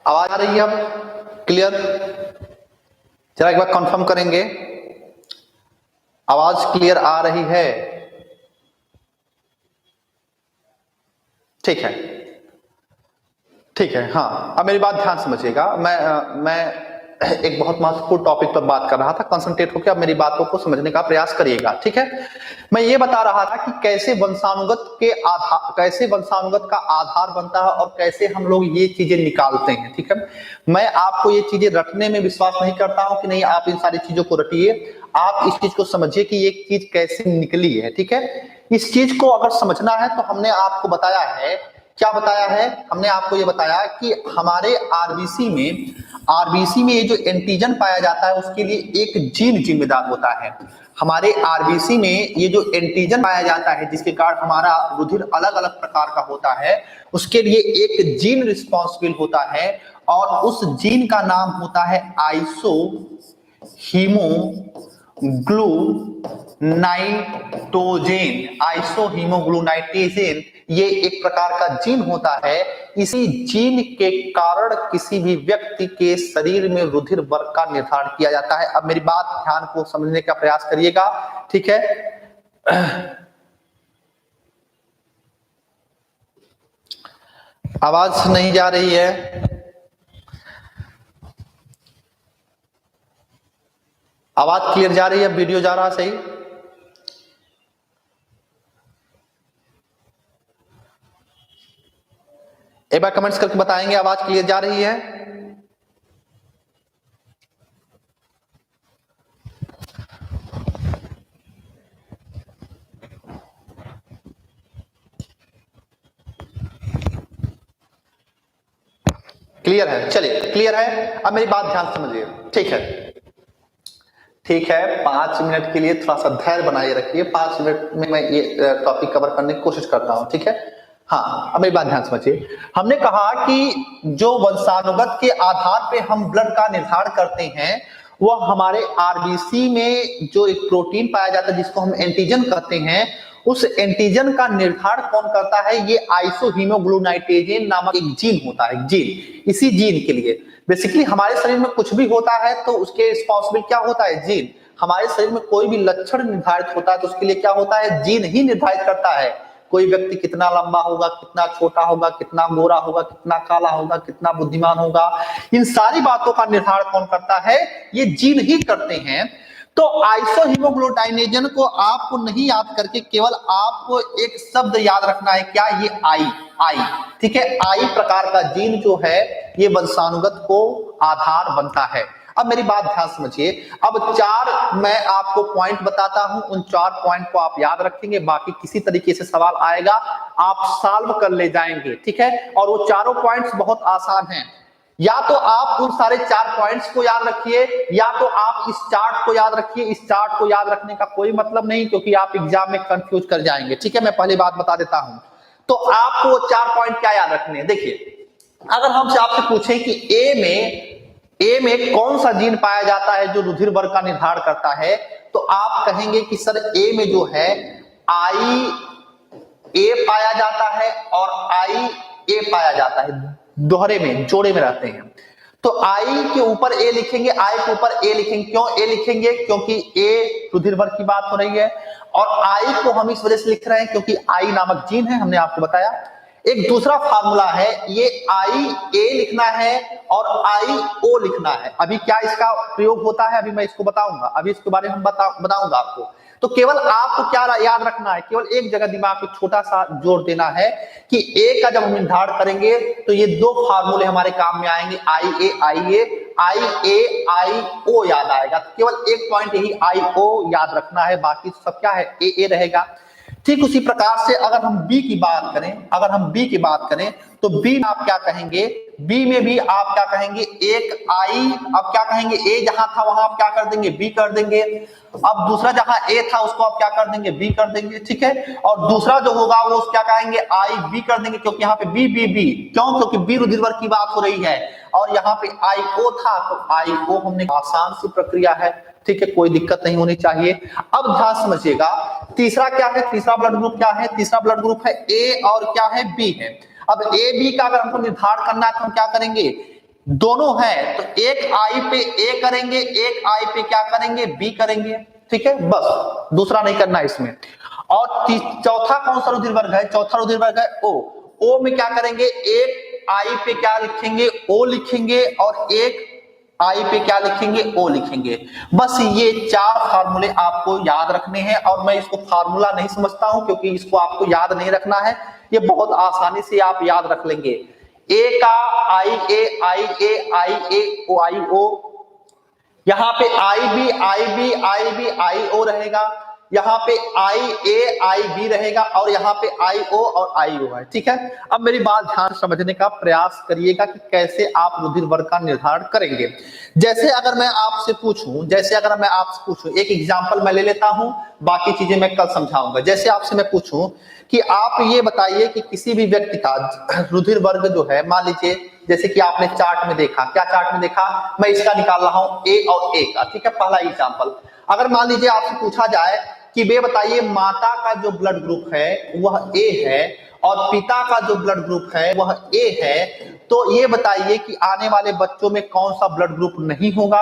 आवाज आ रही है अब क्लियर? जरा एक बार कंफर्म करेंगे, आवाज क्लियर आ रही है? ठीक है, ठीक है। हाँ, अब मेरी बात ध्यान समझिएगा। मैं एक बहुत महत्वपूर्ण टॉपिक पर बात कर रहा था, कंसंट्रेट होकर अब मेरी बातों को समझने का प्रयास करिएगा, ठीक है? मैं ये बता रहा था कि कैसे वंशानुगत का आधार बनता है और कैसे हम लोग ये चीजें निकालते हैं, ठीक है? मैं आपको ये चीजें रटने में विश्वास नहीं करता हूं कि नहीं आप इन सारी चीजों को रटिए, आप इस चीज को समझिए कि ये चीज कैसे निकली है, ठीक है? इस चीज को अगर समझना है तो हमने आपको बताया है, क्या बताया है? हमने आपको ये बताया कि हमारे आरबीसी में ये जो एंटीजन पाया जाता है उसके लिए एक जीन जिम्मेदार होता है। हमारे आरबीसी में ये जो एंटीजन पाया जाता है जिसके कारण हमारा रुधिर अलग अलग प्रकार का होता है, उसके लिए एक जीन रिस्पॉन्सिबल होता है और उस जीन का नाम होता है आइसो हीमोग्लूनाइटेजेन। ये एक प्रकार का जीन होता है। इसी जीन के कारण किसी भी व्यक्ति के शरीर में रुधिर वर्ग का निर्धारण किया जाता है। अब मेरी बात ध्यान को समझने का प्रयास करिएगा, ठीक है? आवाज नहीं जा रही है? आवाज क्लियर जा रही है? वीडियो जा रहा सही? एक बार कमेंट्स करके बताएंगे आवाज क्लियर जा रही है? क्लियर है? चलिए क्लियर है। अब मेरी बात ध्यान समझिए, ठीक है? ठीक है, 5 मिनट के लिए थोड़ा सा धैर्य बनाए रखिए। 5 मिनट में मैं ये टॉपिक कवर करने की कोशिश करता हूं, ठीक है? हाँ, अब मेरी बात ध्यान समझिए। हमने कहा कि जो वंशानुगत के आधार पे हम ब्लड का निर्धारण करते हैं वह हमारे आरबीसी में जो एक प्रोटीन पाया जाता है जिसको हम एंटीजन कहते हैं, उस एंटीजन का निर्धारण कौन करता है? ये आइसोहीमोग्लूनाइटेजेन नामक एक जीन होता है, जीन। इसी जीन के लिए बेसिकली हमारे शरीर में कुछ भी होता है तो उसके रिस्पॉन्सिबल क्या होता है? जीन। हमारे शरीर में कोई भी लक्षण निर्धारित होता है तो उसके लिए क्या होता है? जीन ही निर्धारित करता है। कोई व्यक्ति कितना लंबा होगा, कितना छोटा होगा, कितना गोरा होगा, कितना काला होगा, कितना बुद्धिमान होगा, इन सारी बातों का निर्धारण कौन करता है? ये जीन ही करते हैं। तो आइसोहीमोग्लूटाइनेजन को आपको नहीं याद करके केवल आपको एक शब्द याद रखना है, क्या? ये आई, ठीक है? आई प्रकार का जीन जो है ये वंशानुगत को आधार बनता है। अब मेरी बात ध्यान समझिए। अब 4 मैं आपको पॉइंट बताता हूं, उन 4 पॉइंट को आप याद रखेंगे, बाकी किसी तरीके से सवाल आएगा आप सॉल्व कर ले जाएंगे, ठीक है? और वो चारों पॉइंट्स बहुत आसान हैं। या तो आप उन सारे 4 पॉइंट्स को याद रखिए या तो आप इस चार्ट को याद रखिए। इस चार्ट को याद रखने का कोई मतलब नहीं क्योंकि आप एग्जाम में कंफ्यूज कर जाएंगे, ठीक है? मैं पहली बात बता देता हूं। तो आपको 4 पॉइंट क्या याद रखने हैं? देखिए, अगर हमसे आपसे पूछें कि ए में कौन सा जीन पाया जाता है जो रुधिर वर्ग का निर्धारण करता है, तो आप कहेंगे कि सर ए में जो है आई ए पाया जाता है और आई ए पाया जाता है, दोहरे में, जोड़े में रहते हैं। तो आई के ऊपर ए लिखेंगे, आई के ऊपर ए लिखेंगे। क्यों ए लिखेंगे? क्योंकि ए रुधिर वर्ग की बात हो रही है और आई को हम इस वजह से लिख रहे हैं क्योंकि आई नामक जीन है, हमने आपको बताया। एक दूसरा फार्मूला है, ये आई ए लिखना है और आई ओ लिखना है। अभी क्या इसका प्रयोग होता है अभी मैं इसको बताऊंगा, अभी इसके बारे में हम बताऊंगा आपको। तो केवल आपको क्या याद रखना है? केवल एक जगह दिमाग में छोटा सा जोर देना है कि ए का जब हम निर्धारण करेंगे तो ये 2 फार्मूले हमारे काम में आएंगे, आई ओ याद आएगा। तो केवल एक पॉइंट यही आई ओ याद रखना है, बाकी सब क्या है? ए रहेगा। ठीक उसी प्रकार से अगर हम बी की बात करें, तो बी में आप क्या कहेंगे? बी में भी आप क्या कहेंगे? एक आई, अब क्या कहेंगे? ए जहां था वहां आप क्या कर देंगे? बी कर देंगे। अब दूसरा जहां ए था उसको आप क्या कर देंगे? बी कर देंगे, ठीक है? और दूसरा जो होगा वो क्या कहेंगे? आई बी कर देंगे क्योंकि यहाँ पे बी बी बी, क्यों? क्योंकि बी रुधिर वर्ग की बात हो रही है और यहाँ पे आई ओ था तो आई ओ हमने, आसान सी प्रक्रिया है, ठीक है? कोई दिक्कत नहीं होनी चाहिए। अब ध्यान समझिएगा, तीसरा क्या है? तीसरा ब्लड ग्रुप क्या है? तीसरा ब्लड ग्रुप है ए और क्या है? बी है। अब ए बी का अगर हमको निर्धारण करना है तो हम क्या करेंगे? दोनों है तो एक आई पे ए करेंगे, एक आई पे क्या करेंगे, बी करेंगे, ठीक है, बस दूसरा नहीं करना इसमें। और चौथा कौन सा रुधिर वर्ग है, चौथा रुधिर वर्ग है ओ। ओ में क्या करेंगे, एक आई पे क्या लिखेंगे, ओ लिखेंगे, और एक आई पे क्या लिखेंगे, ओ लिखेंगे। बस ये चार फार्मूले आपको याद रखने हैं, और मैं इसको फार्मूला नहीं समझता हूं क्योंकि इसको आपको याद नहीं रखना है, ये बहुत आसानी से आप याद रख लेंगे। ए का आई ए आई ए आई ए ओ आई ओ, यहां पे I B I B I B I O रहेगा, यहाँ पे आई ए आई बी रहेगा, और यहाँ पे आई ओ और आई ओ है, ठीक है। अब मेरी बात ध्यान समझने का प्रयास करिएगा कि कैसे आप रुधिर वर्ग का निर्धारण करेंगे। जैसे अगर मैं आपसे पूछूं, एक एग्जांपल मैं ले लेता हूं, बाकी चीजें मैं कल समझाऊंगा। जैसे आपसे मैं पूछूं कि आप ये बताइए कि किसी भी व्यक्ति का रुधिर वर्ग जो है, मान लीजिए जैसे कि आपने चार्ट में देखा, क्या चार्ट में देखा, मैं इसका निकाल रहा हूं ए और ए का, ठीक है, पहला एग्जांपल। अगर मान लीजिए आपसे पूछा जाए कि वे बताइए माता का जो ब्लड ग्रुप है वह ए है और पिता का जो ब्लड ग्रुप है वह ए है, तो ये बताइए कि आने वाले बच्चों में कौन सा ब्लड ग्रुप नहीं होगा,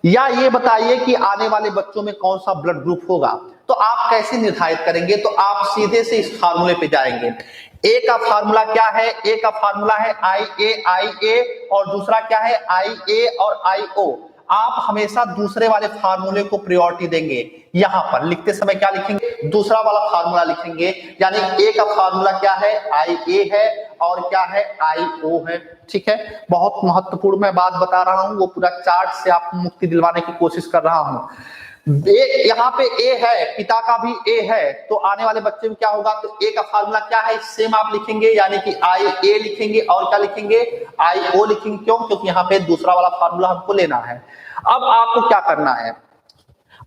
या ये बताइए कि आने वाले बच्चों में कौन सा ब्लड ग्रुप होगा। तो आप कैसे निर्धारित करेंगे, तो आप सीधे से इस फार्मूले पे जाएंगे। ए का फार्मूला क्या है, ए का फार्मूला है आई ए, और दूसरा क्या है, आई ए और आई ओ। आप हमेशा दूसरे वाले फार्मूले को प्रायोरिटी देंगे। यहां पर लिखते समय क्या लिखेंगे, दूसरा वाला फार्मूला लिखेंगे, यानी ए का फार्मूला क्या है, आई ए है, और क्या है, आई ओ है, ठीक है। बहुत महत्वपूर्ण मैं बात बता रहा हूं, वो पूरा चार्ट से आपको मुक्ति दिलवाने की कोशिश कर रहा हूं। यहाँ पे ए है, पिता का भी ए है, तो आने वाले बच्चे में क्या होगा, तो ए का फार्मूला क्या है, सेम आप लिखेंगे, यानी कि आई ए लिखेंगे, और क्या लिखेंगे, आई ओ लिखेंगे। क्यों, क्योंकि यहाँ पे दूसरा वाला फार्मूला हमको लेना है। अब आपको क्या करना है,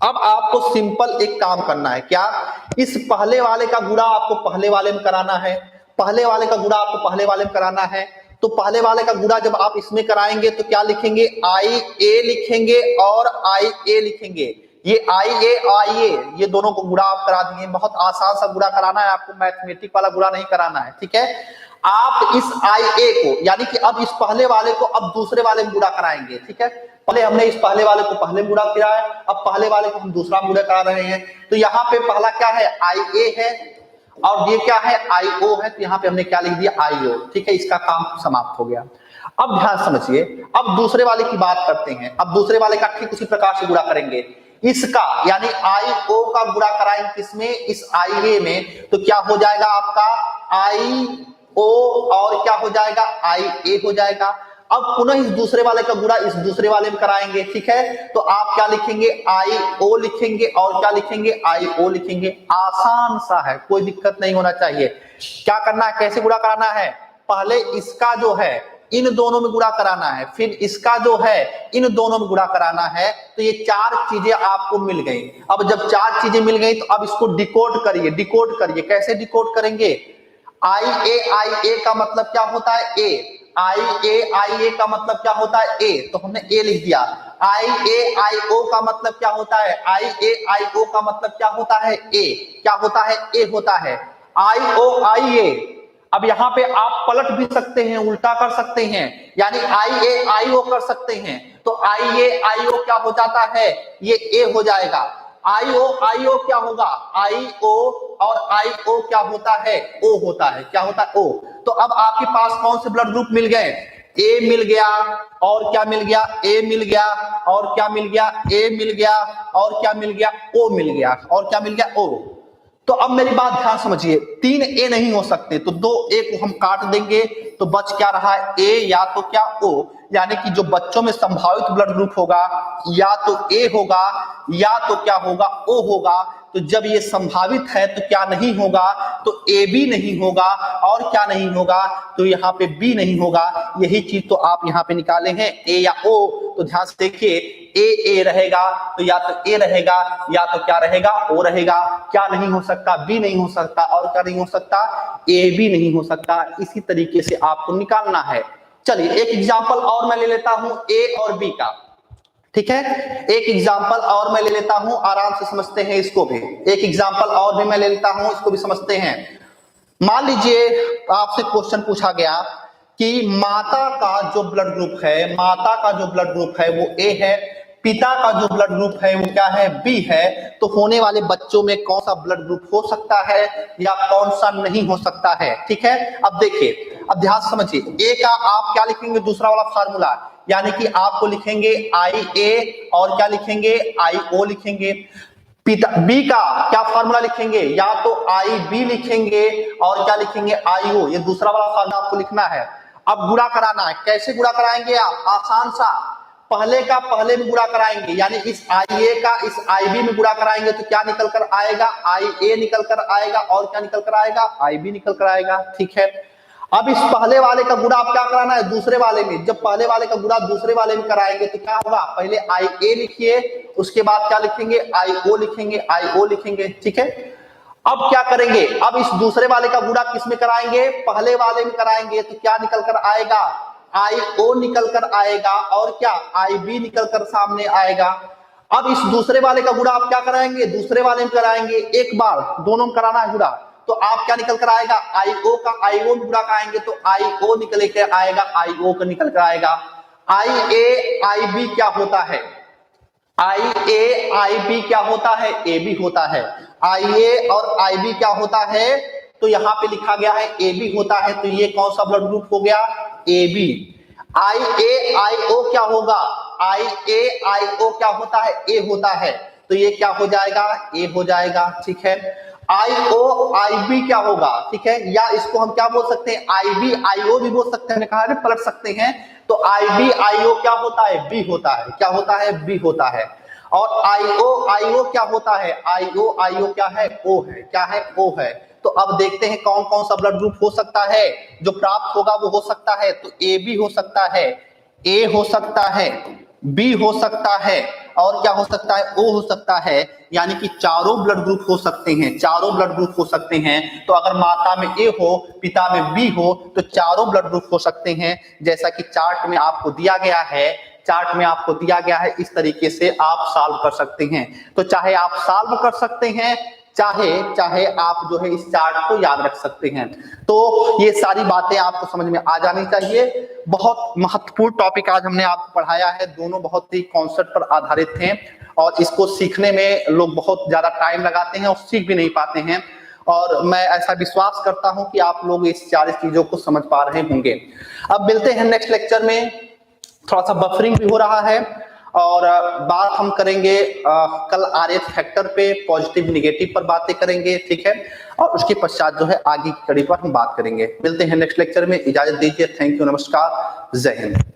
अब आपको सिंपल एक काम करना है, क्या, इस पहले वाले का गुणा आपको पहले वाले में कराना है, पहले वाले का गुणा आपको पहले वाले में कराना है। तो पहले वाले का गुणा जब आप इसमें कराएंगे तो क्या लिखेंगे, आई ए लिखेंगे और आई ए लिखेंगे। ये आई ए ये दोनों को गुणा आप करा दिए। बहुत आसान सा गुणा कराना है आपको, मैथमेटिक वाला गुणा नहीं कराना है, ठीक है। आप इस आई ए को, यानी कि अब इस पहले वाले को अब दूसरे वाले में गुणा कराएंगे, ठीक है। पहले हमने इस पहले वाले को पहले गुणा किया है, अब पहले वाले को हम दूसरा गुणा करा रहे हैं। तो यहाँ पे पहला क्या है, आई ए है, और ये क्या है, आई ओ है, तो यहाँ पे हमने क्या लिख दिया, आई ओ, ठीक है। इसका काम समाप्त हो गया। अब ध्यान समझिए, अब दूसरे वाले की बात करते हैं। अब दूसरे वाले का ठीक उसी प्रकार से गुणा करेंगे, इसका यानी आई ओ का गुणा कराएंगे किसमें, इस आई ए में, तो क्या हो जाएगा आपका आई ओ, और क्या हो जाएगा, आई ए हो जाएगा। अब पुनः इस दूसरे वाले का गुणा इस दूसरे वाले में कराएंगे, ठीक है। तो आप क्या लिखेंगे, आई ओ लिखेंगे, और क्या लिखेंगे, आई ओ लिखेंगे। आसान सा है, कोई दिक्कत नहीं होना चाहिए। क्या करना है, कैसे गुणा कराना है, पहले इसका जो है इन दोनों में गुणा कराना है, फिर इसका जो है इन दोनों में गुणा कराना है। तो ये चार चीजें आपको मिल गई। अब जब चार चीजें मिल गई तो अब इसको डिकोड करिए, डिकोड करिए। कैसे डिकोड करेंगे, आई ए का मतलब क्या होता है, ए, आई ए का मतलब क्या होता है, ए, तो हमने ए लिख दिया। आई ओ का मतलब क्या होता है, आई ओ का मतलब क्या होता है, ए, क्या होता है, ए होता है। आई ए, अब यहाँ पे आप पलट भी सकते हैं, उल्टा कर सकते हैं, यानी आई ओ कर सकते हैं। तो आई ओ क्या हो जाता है, ये ए हो जाएगा। आई ओ क्या होगा, आई ओ, और आई ओ क्या होता है, ओ होता है, क्या होता है, ओ। तो अब आपके पास कौन से ब्लड ग्रुप मिल गए, ए मिल गया, और क्या मिल गया, ए मिल गया, और क्या मिल गया, ए मिल गया, और क्या मिल गया, ओ मिल गया, और क्या मिल गया, ओ। तो अब मेरी बात ध्यान समझिए, तीन ए नहीं हो सकते, तो दो ए को हम काट देंगे, तो बच क्या रहा, ए या तो क्या, ओ। यानी कि जो बच्चों में संभावित ब्लड ग्रुप होगा या तो ए होगा या तो क्या होगा, ओ होगा। तो जब ये संभावित है तो क्या नहीं होगा, तो ए बी नहीं होगा, और क्या नहीं होगा, तो यहाँ पे बी नहीं होगा। यही चीज तो आप यहाँ पे निकाले हैं, ए या ओ। तो ध्यान से देखिए, ए रहेगा, तो या तो ए रहेगा या तो क्या रहेगा, ओ रहेगा। क्या नहीं हो सकता, बी नहीं हो सकता, और क्या नहीं हो सकता, ए बी नहीं हो सकता। इसी तरीके से आपको निकालना है। चलिए एक एग्जांपल और मैं ले लेता हूं ए और बी का, ठीक है। एक एग्जांपल और मैं ले लेता हूं, आराम से समझते हैं इसको भी। एक एग्जांपल और भी मैं ले लेता हूं, इसको भी समझते हैं। मान लीजिए आपसे क्वेश्चन पूछा गया कि माता का जो ब्लड ग्रुप है, माता का जो ब्लड ग्रुप है वो ए है, पिता का जो ब्लड ग्रुप है वो क्या है, बी है, तो होने वाले बच्चों में कौन सा ब्लड ग्रुप हो सकता है या कौन सा नहीं हो सकता है। ठीक है, अब देखिए, अब ध्यान समझिए, ए का आप क्या लिखेंगे, दूसरा वाला फार्मूला, यानी कि आपको लिखेंगे आई ए और क्या लिखेंगे, आई ओ लिखेंगे। पिता बी का क्या फार्मूला लिखेंगे, या तो आई बी लिखेंगे और क्या लिखेंगे, आई ओ, ये दूसरा वाला फार्मूला आपको लिखना है। अब गुणा कराना है, कैसे गुणा कराएंगे आप, आसान सा, पहले का पहले में गुणा कराएंगे, यानी इस आई ए का इस आई बी में गुणा कराएंगे तो क्या निकल कर आएगा, आई ए निकल कर आएगा और क्या निकल कर आएगा, आई बी निकल कर आएगा। ठीक है, अब इस पहले वाले का गुणा आप क्या कराना है, दूसरे वाले में, जब पहले वाले का गुणा दूसरे वाले में कराएंगे तो क्या होगा, पहले आई ए लिखिए, उसके बाद क्या लिखेंगे, आई ओ लिखेंगे, आई ओ लिखेंगे। ठीक है, अब क्या करेंगे, अब इस दूसरे वाले का गुणा किस में कराएंगे, पहले वाले में कराएंगे तो क्या निकल कर आएगा, आई ओ निकल कर आएगा और क्या, आई बी निकल कर सामने आएगा। अब इस दूसरे वाले का गुणा आप क्या कराएंगे, दूसरे वाले में कराएंगे, एक बार दोनों में कराना है गुणा, तो आप क्या निकल कर आएगा, आई ओ का आई ओ में गुणा कराएंगे तो आई ओ निकल के आएगा, आई ओ का निकल कर आएगा। आई ए आई बी क्या होता है, आई ए आई बी क्या होता है, ए बी होता है। आई ए और आई बी क्या होता है, तो यहां पे लिखा गया है ए बी होता है, तो ये कौन सा ब्लड ग्रुप हो गया, ए बी। आई ए आई ओ क्या होगा, आई ए आई ओ क्या होता है, ए होता है, तो ये क्या हो जाएगा, ए हो जाएगा। ठीक है, आई ओ आई बी क्या होगा, ठीक है, या इसको हम क्या बोल सकते हैं, आई बी आई ओ भी बोल सकते हैं, हमने कहा पलट सकते हैं, तो आई बी आई ओ क्या होता है, बी होता है, क्या होता है, बी होता है। और आई ओ क्या होता है, आई ओ क्या है, ओ है, क्या है, ओ है। तो अब देखते हैं कौन कौन सा ब्लड ग्रुप हो सकता है जो प्राप्त होगा, वो हो सकता है, तो ए बी हो सकता है, ए हो सकता है, बी हो सकता है और क्या हो सकता है, ओ हो सकता है, यानी कि चारों ब्लड ग्रुप हो सकते हैं, चारों ब्लड ग्रुप हो सकते हैं। तो अगर माता में ए हो, पिता में बी हो, तो चारों ब्लड ग्रुप हो सकते हैं, जैसा कि चार्ट में आपको दिया गया है, चार्ट में आपको दिया गया है, इस तरीके से आप सॉल्व कर सकते हैं। तो चाहे आप सॉल्व कर सकते हैं, चाहे आप जो है इस चार्ट को याद रख सकते हैं। तो ये सारी बातें आपको समझ में आ जानी चाहिए। बहुत महत्वपूर्ण टॉपिक आज हमने आपको पढ़ाया है, दोनों बहुत ही कॉन्सेप्ट पर आधारित हैं और इसको सीखने में लोग बहुत ज्यादा टाइम लगाते हैं और सीख भी नहीं पाते हैं, और मैं ऐसा विश्वास करता हूं कि आप लोग इस सारी चीजों को समझ पा रहे होंगे। अब मिलते हैं नेक्स्ट लेक्चर में, थोड़ा सा बफरिंग भी हो रहा है और बात हम करेंगे कल आरएच फैक्टर पे, पॉजिटिव निगेटिव पर बातें करेंगे। ठीक है, और उसके पश्चात जो है आगे की कड़ी पर हम बात करेंगे। मिलते हैं नेक्स्ट लेक्चर में, इजाजत दीजिए, थैंक यू, नमस्कार, जय हिंद।